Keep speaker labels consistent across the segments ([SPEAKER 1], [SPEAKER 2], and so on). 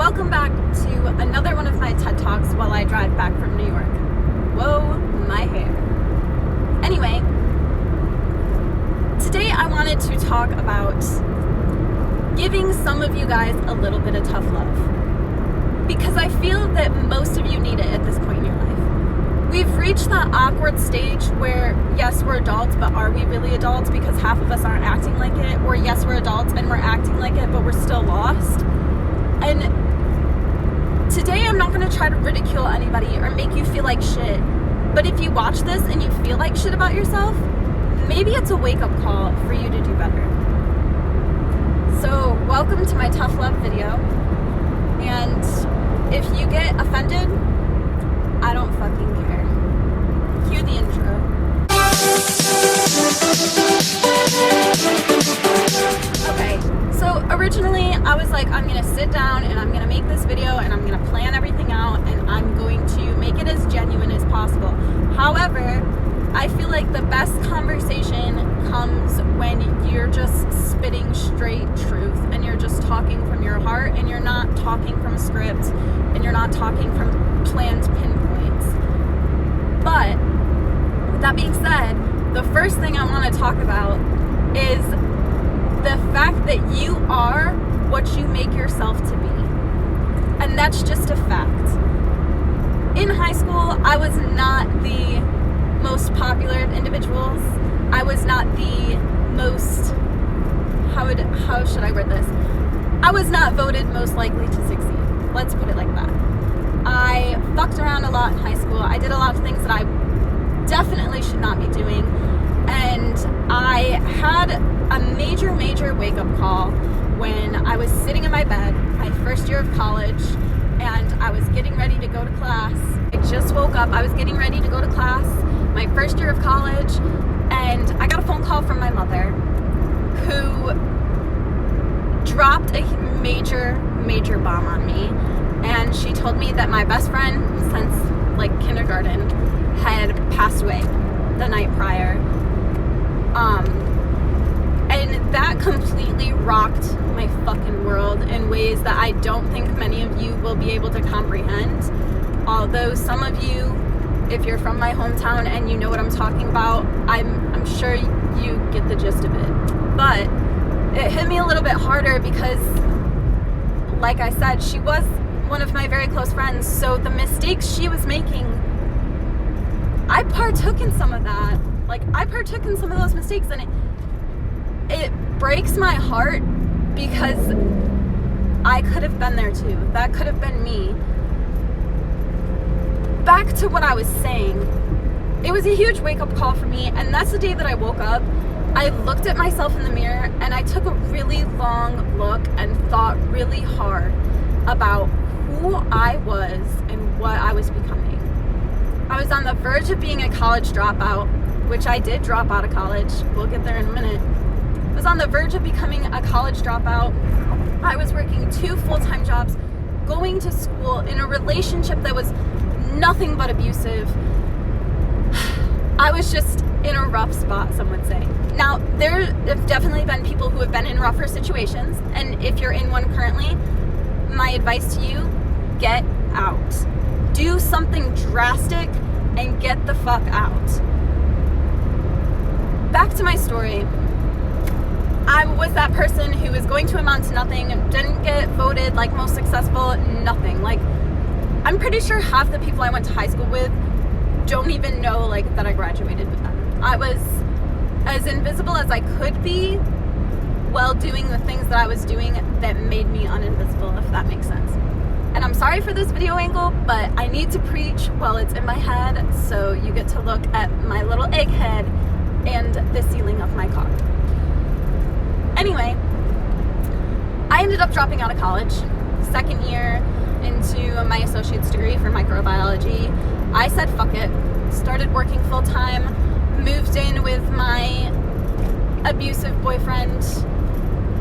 [SPEAKER 1] welcome back to another one of my TED Talks while I drive back from New York. Whoa, my hair. Anyway, today I wanted to talk about giving some of you guys a little bit of tough love, because I feel that most of you need it at this point in your life. We've reached that awkward stage where, yes, we're adults, but are we really adults because half of us aren't acting like it? Or yes, we're adults and we're acting like it, but we're still lost. And today I'm not going to try to ridicule anybody or make you feel like shit. But if you watch this and you feel like shit about yourself, maybe it's a wake-up call for you to do better. So, welcome to my tough love video. And if you get offended, I don't fucking care. Cue the intro. Okay, so originally I was like, I'm gonna sit down and I'm gonna make this video and I'm gonna plan everything out and I'm going to make it as genuine as possible. However, I feel like the best conversation comes when you're just spitting straight truth and you're just talking from your heart and you're not talking from a script and you're not talking from planned pinpoints. But with that being said, the first thing I want to talk about is the fact that you are what you make yourself to be. And that's just a fact. In high school, I was not the most popular of individuals. I was not the most, how should I word this? I was not voted most likely to succeed. Let's put it like that. I fucked around a lot in high school. I did a lot of things that I definitely should not be doing. And I had a major wake-up call when I was sitting in my bed, my first year of college, and I was getting ready to go to class. I just woke up. I was getting ready to go to class, my first year of college, and I got a phone call from my mother who dropped a major bomb on me. And she told me that my best friend since kindergarten had passed away the night prior. And that completely rocked my fucking world in ways that I don't think many of you will be able to comprehend. Although some of you, if you're from my hometown and you know what I'm talking about, I'm sure you get the gist of it. But it hit me a little bit harder because, like I said, she was one of my very close friends, so the mistakes she was making, I partook in some of that. I partook in some of those mistakes, and it breaks my heart because I could have been there too. That could have been me. Back to what I was saying, it was a huge wake-up call for me, and that's the day that I woke up. I looked at myself in the mirror, and I took a really long look and thought really hard about who I was and what I was becoming. I was on the verge of being a college dropout, which I did drop out of college. We'll get there in a minute. I was on the verge of becoming a college dropout. I was working 2 full-time jobs, going to school in a relationship that was nothing but abusive. I was just in a rough spot, some would say. Now, there have definitely been people who have been in rougher situations, and if you're in one currently, my advice to you, get out. Do something drastic and get the fuck out. Back to my story. I was that person who was going to amount to nothing, didn't get voted most successful, nothing. I'm pretty sure half the people I went to high school with don't even know that I graduated with them. I was as invisible as I could be while doing the things that I was doing that made me uninvisible, if that makes sense. And I'm sorry for this video angle, but I need to preach while it's in my head, so you get to look at my little egg head and the ceiling of my car. Anyway, I ended up dropping out of college, second year into my associate's degree for microbiology. I said fuck it, started working full-time, moved in with my abusive boyfriend,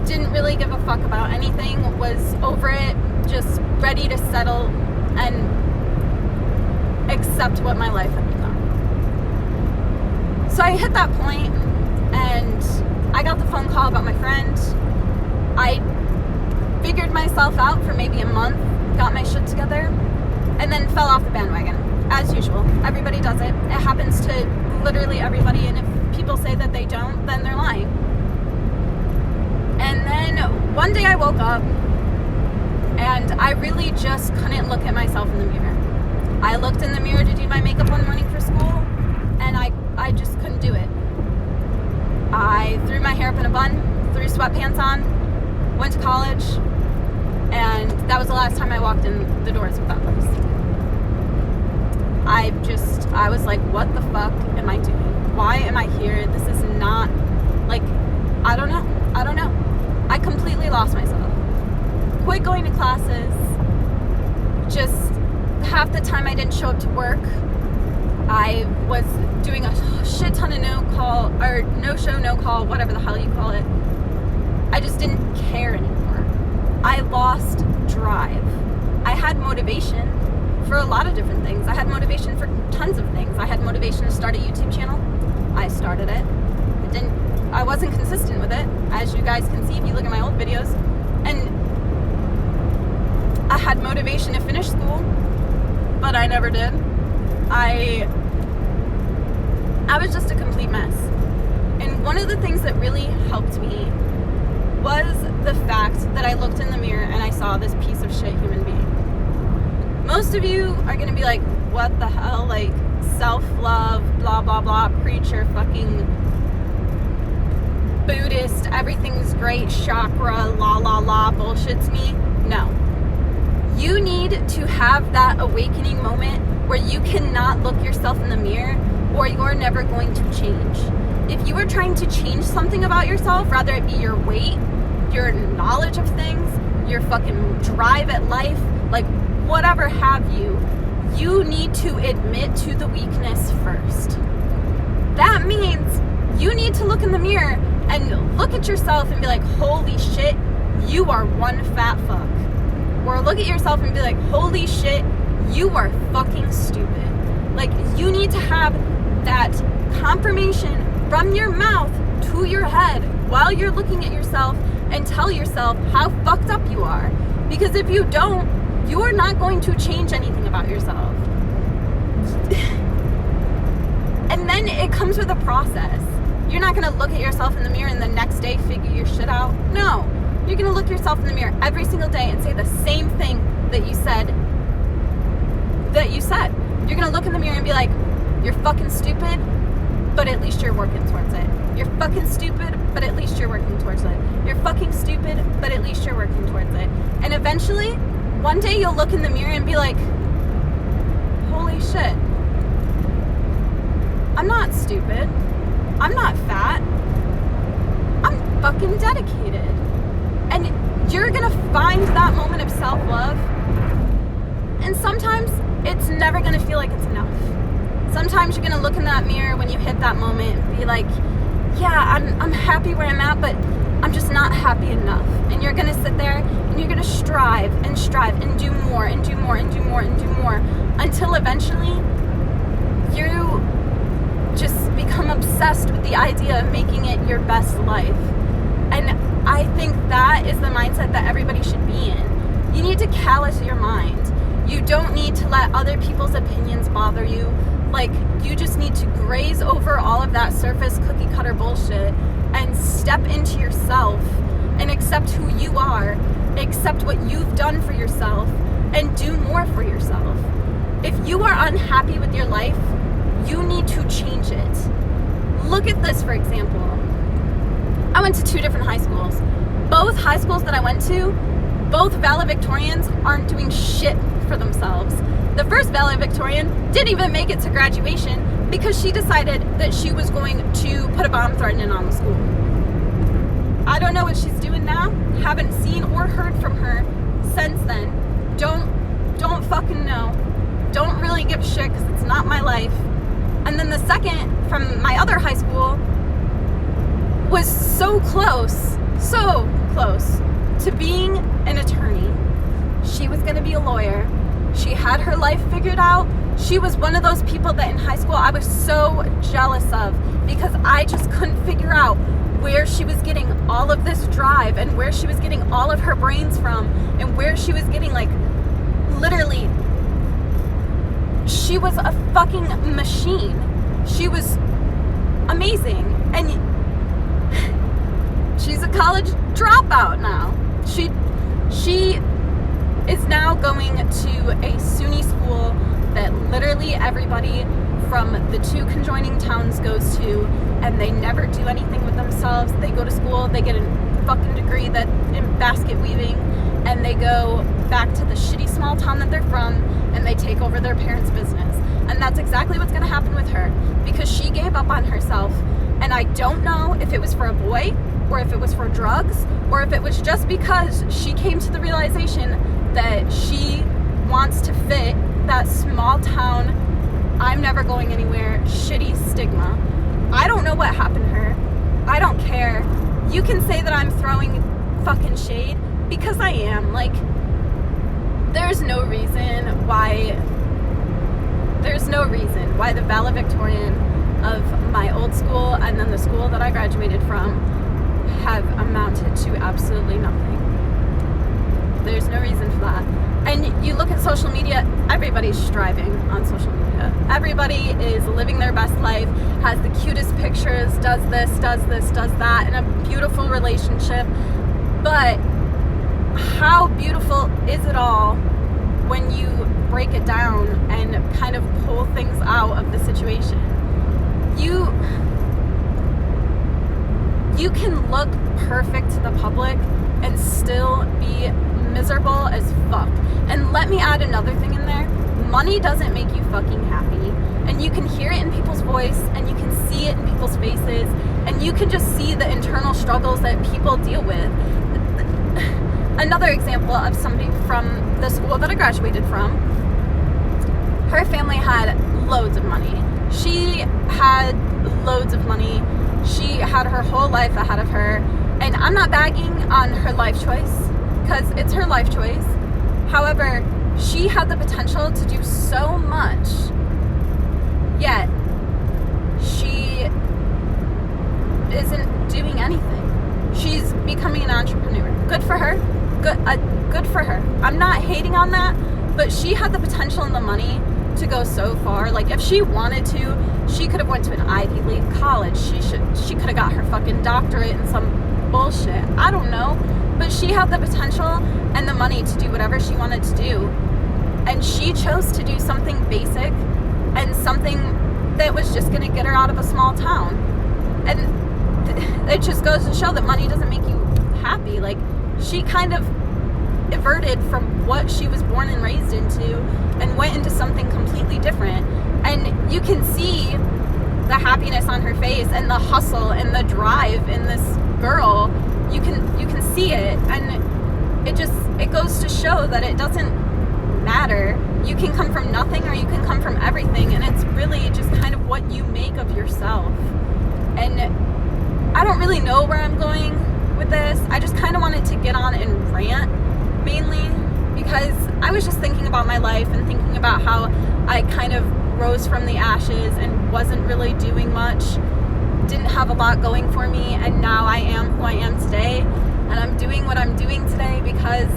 [SPEAKER 1] didn't really give a fuck about anything, was over it, just ready to settle and accept what my life had become. So I hit that point and I got the phone call about my friend. I figured myself out for maybe a month got my shit together, and then fell off the bandwagon. As usual. Everybody does it. It happens to literally everybody, and if people say that they don't, then they're lying. And then one day I woke up, and I really just couldn't look at myself in the mirror. I looked in the mirror to do my makeup one morning for school, and I just couldn't do it. I threw my hair up in a bun, threw sweatpants on, went to college, and that was the last time I walked in the doors of that place. I was like, what the fuck am I doing? Why am I here? This is not, like, I don't know. I completely lost myself. Quit going to classes. Just half the time I didn't show up to work. I was doing a shit ton of no-show, no-call, whatever the hell you call it. I just didn't care anymore. I lost drive. I had motivation for a lot of different things. I had motivation for tons of things. I had motivation to start a YouTube channel. I started it. I wasn't consistent with it, as you guys can see if you look at my old videos. And I had motivation to finish school, but I never did. I was just a complete mess. And one of the things that really helped me was the fact that I looked in the mirror and I saw this piece of shit human being. Most of you are going to be like, what the hell? Like, self-love, blah, blah, blah, preacher, fucking Buddhist, everything's great, chakra, la, la, la, bullshits me. No. You need to have that awakening moment where you cannot look yourself in the mirror or you're never going to change. If you are trying to change something about yourself, rather it be your weight, your knowledge of things, your fucking drive at life, like whatever have you, you need to admit to the weakness first. That means you need to look in the mirror and look at yourself and be like, holy shit, you are one fat fuck. Or look at yourself and be like, holy shit, you are fucking stupid. Like, you need to have that confirmation from your mouth to your head while you're looking at yourself and tell yourself how fucked up you are. Because if you don't, you're not going to change anything about yourself. And then it comes with a process. You're not going to look at yourself in the mirror and the next day figure your shit out. No. You're going to look yourself in the mirror every single day and say the same thing that you said. You're going to look in the mirror and be like, you're fucking stupid, but at least you're working towards it. You're fucking stupid, but at least you're working towards it. You're fucking stupid, but at least you're working towards it. And eventually, one day you'll look in the mirror and be like, holy shit. I'm not stupid. I'm not fat. I'm fucking dedicated. And you're gonna find that moment of self-love. And sometimes it's never gonna feel like it's enough. Sometimes you're gonna look in that mirror when you hit that moment and be like, yeah, I'm happy where I'm at, but I'm just not happy enough. And you're gonna sit there and you're gonna strive and do more and do more and do more and do more until eventually you just become obsessed with the idea of making it your best life. And I think that is the mindset that everybody should be in. You need to callous your mind. You don't need to let other people's opinions bother you. Like, you just need to graze over all of that surface cookie cutter bullshit and step into yourself and accept who you are, accept what you've done for yourself, and do more for yourself. If you are unhappy with your life, you need to change it. Look at this, for example. I went to 2 different high schools. Both high schools that I went to, both valedictorians aren't doing shit for themselves. The first valedictorian didn't even make it to graduation because she decided that she was going to put a bomb threatening on the school. I don't know what she's doing now. Haven't seen or heard from her since then. Don't fucking know. Don't really give a shit because it's not my life. And then the second from my other high school was so close to being an attorney. She was going to be a lawyer. She had her life figured out. She was one of those people that in high school I was so jealous of because I just couldn't figure out where she was getting all of this drive and where she was getting all of her brains from and where she was getting like literally, she was a fucking machine. She was amazing. And she's a college dropout now. She is now going to a SUNY school that literally everybody from the 2 conjoining towns goes to, and they never do anything with themselves. They go to school, they get a fucking degree in basket weaving, and they go back to the shitty small town that they're from, and they take over their parents' business. And that's exactly what's going to happen with her, because she gave up on herself. And I don't know if it was for a boy, or if it was for drugs, or if it was just because she came to the realization that she wants to fit that small town, I'm never going anywhere, shitty stigma. I don't know what happened to her. I don't care. You can say that I'm throwing fucking shade, because I am. Like, there's no reason why the valedictorian of my old school and then the school that I graduated from have amounted to absolutely nothing. There's no reason for that. And you look at social media, everybody's striving on social media. Everybody is living their best life, has the cutest pictures, does this, does that, in a beautiful relationship. But how beautiful is it all when you break it down and kind of pull things out of the situation? You can look perfect to the public and still be miserable as fuck. And let me add another thing in there. Money doesn't make you fucking happy. And you can hear it in people's voice, and you can see it in people's faces, and you can just see the internal struggles that people deal with. Another example of somebody from the school that I graduated from, her family had loads of money. She had loads of money. She had her whole life ahead of her. And I'm not bagging on her life choice, because it's her life choice. However, she had the potential to do so much, yet she isn't doing anything. She's becoming an entrepreneur. Good for her. Good for her. I'm not hating on that, but she had the potential and the money to go so far. Like, if she wanted to, she could have went to an Ivy League college. She could have got her fucking doctorate in some bullshit. I don't know. But she had the potential and the money to do whatever she wanted to do. And she chose to do something basic and something that was just going to get her out of a small town. And it just goes to show that money doesn't make you happy. Like, she kind of everted from what she was born and raised into and went into something completely different. And you can see the happiness on her face and the hustle and the drive in this girl. You can see it, and it goes to show that it doesn't matter. You can come from nothing, or you can come from everything, and it's really just kind of what you make of yourself. And I don't really know where I'm going with this. I just kind of wanted to get on and rant, mainly because I was just thinking about my life and thinking about how I kind of rose from the ashes and wasn't really doing much, didn't have a lot going for me, and now I am who I am today. And I'm doing what I'm doing today because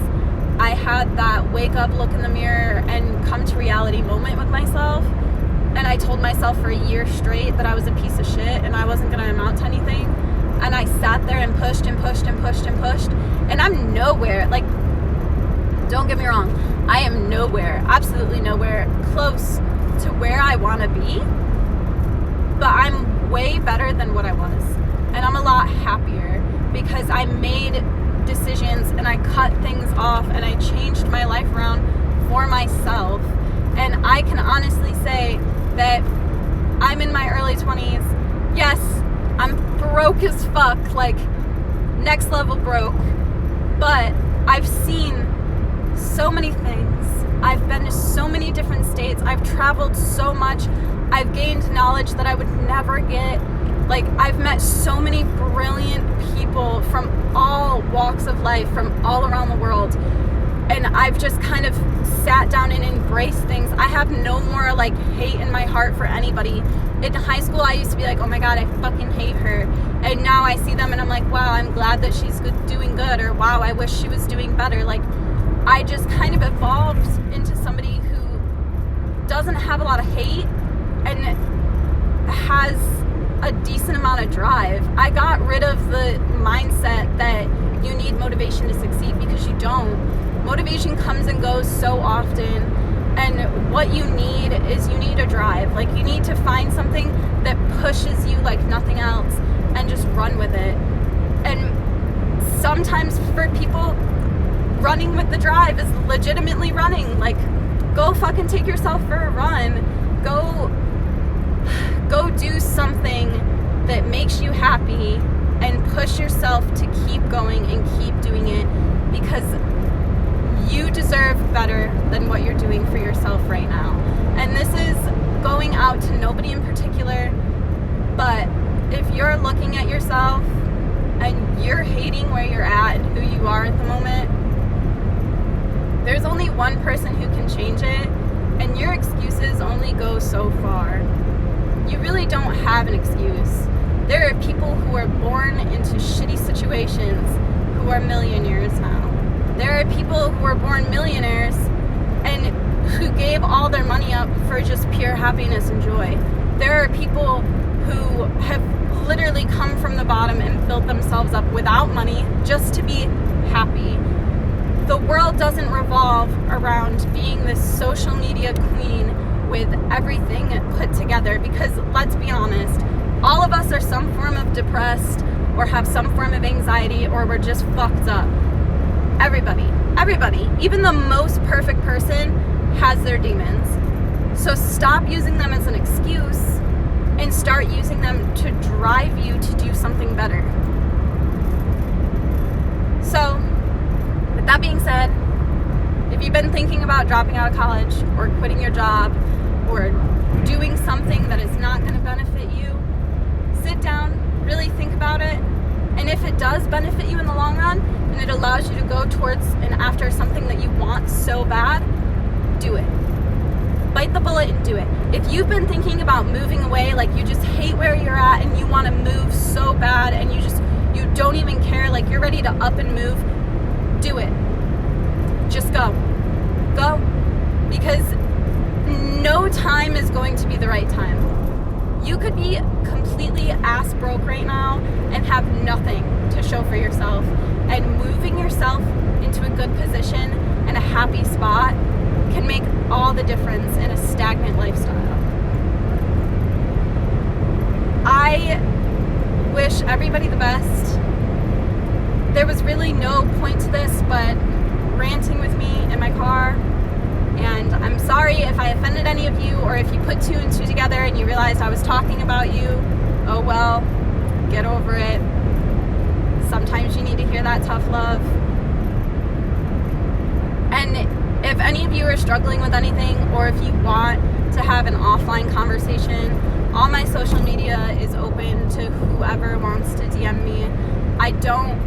[SPEAKER 1] I had that wake up, look in the mirror, and come to reality moment with myself. And I told myself for a year straight that I was a piece of shit and I wasn't going to amount to anything. And I sat there and pushed and pushed and pushed and pushed. And I'm nowhere, like, don't get me wrong, I am nowhere, absolutely nowhere close to where I want to be. But I'm way better than what I was. And I'm a lot happier because I made decisions and I cut things off and I changed my life around for myself. And I can honestly say that I'm in my early 20s. Yes, I'm broke as fuck, like next level broke. But I've seen so many things. I've been to so many different states. I've traveled so much. I've gained knowledge that I would never get. Like, I've met so many brilliant people from all walks of life, from all around the world. And I've just kind of sat down and embraced things. I have no more, like, hate in my heart for anybody. In high school, I used to be like, oh my God, I fucking hate her. And now I see them and I'm like, wow, I'm glad that she's doing good. Or wow, I wish she was doing better. Like, I just kind of evolved into doesn't have a lot of hate and has a decent amount of drive. I got rid of the mindset that you need motivation to succeed, because you don't. Motivation comes and goes so often, and what you need is you need a drive. Like, you need to find something that pushes you like nothing else and just run with it. And sometimes for people, running with the drive is legitimately running. Like, go fucking take yourself for a run. Go do something that makes you happy and push yourself to keep going and keep doing it, because you deserve better than what you're doing for yourself right now. And this is going out to nobody in particular, but if you're looking at yourself and you're hating where you're at and who you are at the moment, there's only one person who can change it, and your excuses only go so far. You really don't have an excuse. There are people who are born into shitty situations who are millionaires now. There are people who are born millionaires and who gave all their money up for just pure happiness and joy. There are people who have literally come from the bottom and built themselves up without money just to be happy. The world doesn't revolve around being this social media queen with everything put together, because let's be honest, all of us are some form of depressed or have some form of anxiety, or we're just fucked up. Everybody, even the most perfect person has their demons. So stop using them as an excuse and start using them to drive you to do something better. So, with that being said, if you've been thinking about dropping out of college or quitting your job or doing something that is not going to benefit you, sit down, really think about it, and if it does benefit you in the long run and it allows you to go towards and after something that you want so bad, do it. Bite the bullet and do it. If you've been thinking about moving away, like you just hate where you're at and you want to move so bad and you don't even care, like you're ready to up and move, do it. Just go. Go. Because no time is going to be the right time. You could be completely ass broke right now and have nothing to show for yourself. And moving yourself into a good position and a happy spot can make all the difference in a stagnant lifestyle. I wish everybody the best. There was really no point to this but ranting with me in my car. And I'm sorry if I offended any of you, or if you put two and two together and you realized I was talking about you. Oh well, get over it. Sometimes you need to hear that tough love. And if any of you are struggling with anything, or if you want to have an offline conversation, all my social media is open to whoever wants to DM me.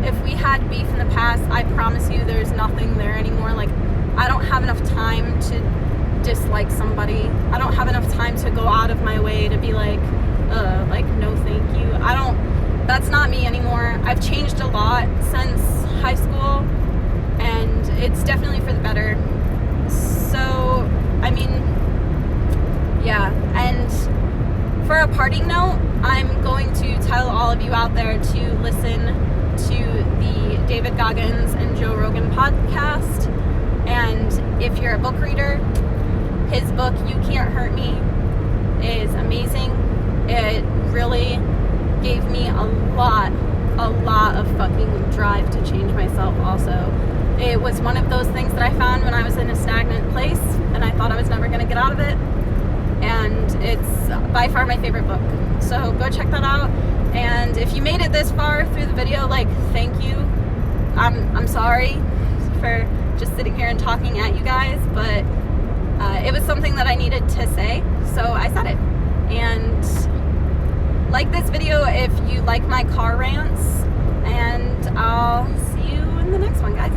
[SPEAKER 1] If we had beef in the past, I promise you there's nothing there anymore. Like, I don't have enough time to dislike somebody. I don't have enough time to go out of my way to be like, no thank you. That's not me anymore. I've changed a lot since high school, and it's definitely for the better. So, I mean, yeah. And for a parting note, I'm going to tell all of you out there to listen to the David Goggins and Joe Rogan podcast. And if you're a book reader, his book, You Can't Hurt Me, is amazing. It really gave me a lot of fucking drive to change myself also. It was one of those things that I found when I was in a stagnant place and I thought I was never going to get out of it. And it's by far my favorite book. So go check that out. And if you made it this far through the video, like, thank you. I'm sorry for just sitting here and talking at you guys, but it was something that I needed to say, so I said it. And like this video if you like my car rants, and I'll see you in the next one, guys.